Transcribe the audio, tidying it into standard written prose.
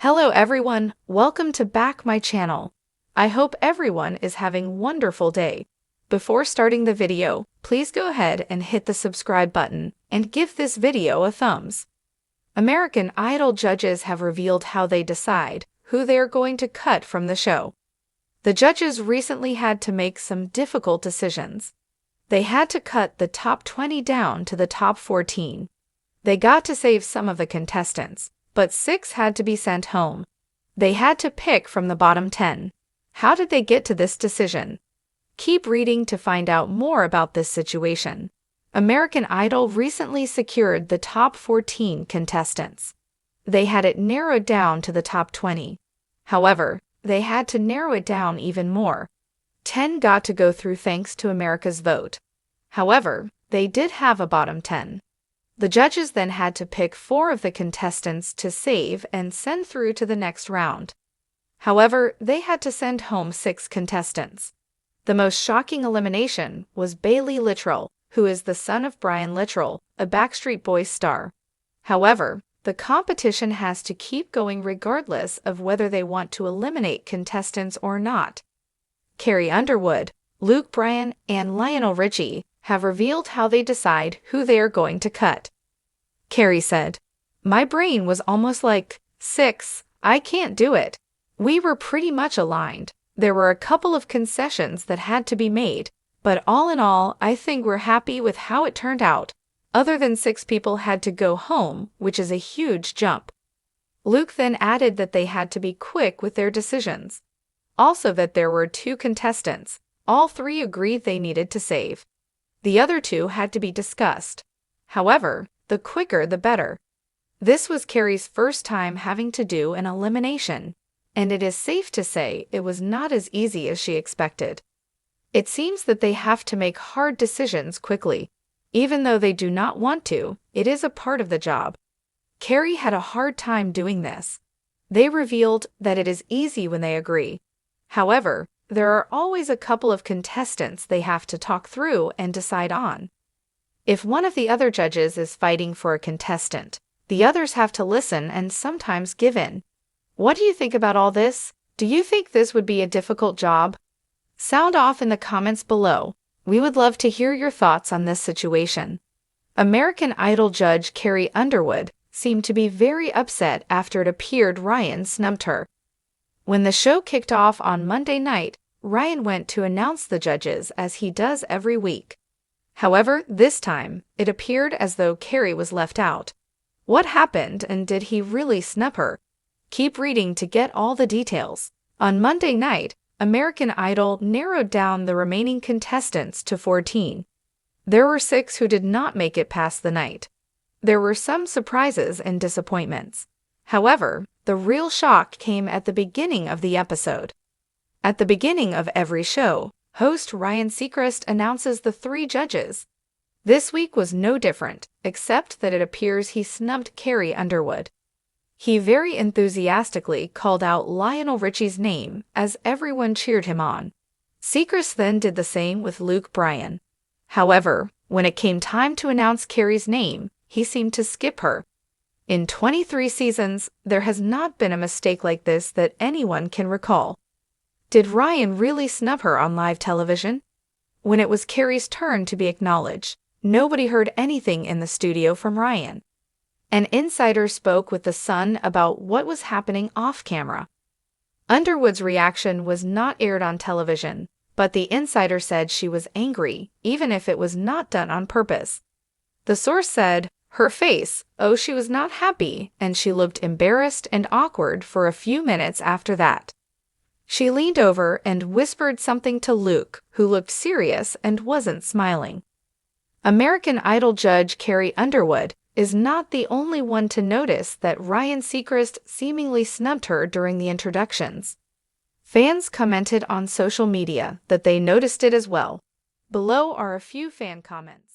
Hello everyone, welcome to back my channel. I hope everyone is having wonderful day. Before starting the video, please go ahead and hit the subscribe button and give this video a thumbs. American Idol judges have revealed how they decide who they are going to cut from the show. The judges recently had to make some difficult decisions. They had to cut the top 20 down to the top 14. They got to save some of the contestants, but 6 had to be sent home. They had to pick from the bottom 10. How did they get to this decision? Keep reading to find out more about this situation. American Idol recently secured the top 14 contestants. They had it narrowed down to the top 20. However, they had to narrow it down even more. 10 got to go through thanks to America's vote. However, they did have a bottom 10. The judges then had to pick 4 of the contestants to save and send through to the next round. However, they had to send home 6 contestants. The most shocking elimination was Bailey Littrell, who is the son of Brian Littrell, a Backstreet Boys star. However, the competition has to keep going regardless of whether they want to eliminate contestants or not. Carrie Underwood, Luke Bryan, and Lionel Richie have revealed how they decide who they are going to cut. Carrie said, "My brain was almost like, 6, I can't do it. We were pretty much aligned. There were a couple of concessions that had to be made, but all in all, I think we're happy with how it turned out. Other than 6 people had to go home, which is a huge jump." Luke then added that they had to be quick with their decisions. Also that there were 2 contestants. All 3 agreed they needed to save. The other 2 had to be discussed. However, the quicker the better. This was Carrie's first time having to do an elimination, and it is safe to say it was not as easy as she expected. It seems that they have to make hard decisions quickly. Even though they do not want to, it is a part of the job. Carrie had a hard time doing this. They revealed that it is easy when they agree. However, there are always a couple of contestants they have to talk through and decide on. If one of the other judges is fighting for a contestant, the others have to listen and sometimes give in. What do you think about all this? Do you think this would be a difficult job? Sound off in the comments below. We would love to hear your thoughts on this situation. American Idol judge Carrie Underwood seemed to be very upset after it appeared Ryan snubbed her. When the show kicked off on Monday night, Ryan went to announce the judges as he does every week. However, this time, it appeared as though Carrie was left out. What happened, and did he really snub her? Keep reading to get all the details. On Monday night, American Idol narrowed down the remaining contestants to 14. There were 6 who did not make it past the night. There were some surprises and disappointments. However, the real shock came at the beginning of the episode. At the beginning of every show, host Ryan Seacrest announces the 3 judges. This week was no different, except that it appears he snubbed Carrie Underwood. He very enthusiastically called out Lionel Richie's name as everyone cheered him on. Seacrest then did the same with Luke Bryan. However, when it came time to announce Carrie's name, he seemed to skip her. In 23 seasons, there has not been a mistake like this that anyone can recall. Did Ryan really snub her on live television? When it was Carrie's turn to be acknowledged, nobody heard anything in the studio from Ryan. An insider spoke with The Sun about what was happening off-camera. Underwood's reaction was not aired on television, but the insider said she was angry, even if it was not done on purpose. The source said, "Her face, oh, she was not happy, and she looked embarrassed and awkward for a few minutes after that. She leaned over and whispered something to Luke, who looked serious and wasn't smiling." American Idol judge Carrie Underwood is not the only one to notice that Ryan Seacrest seemingly snubbed her during the introductions. Fans commented on social media that they noticed it as well. Below are a few fan comments.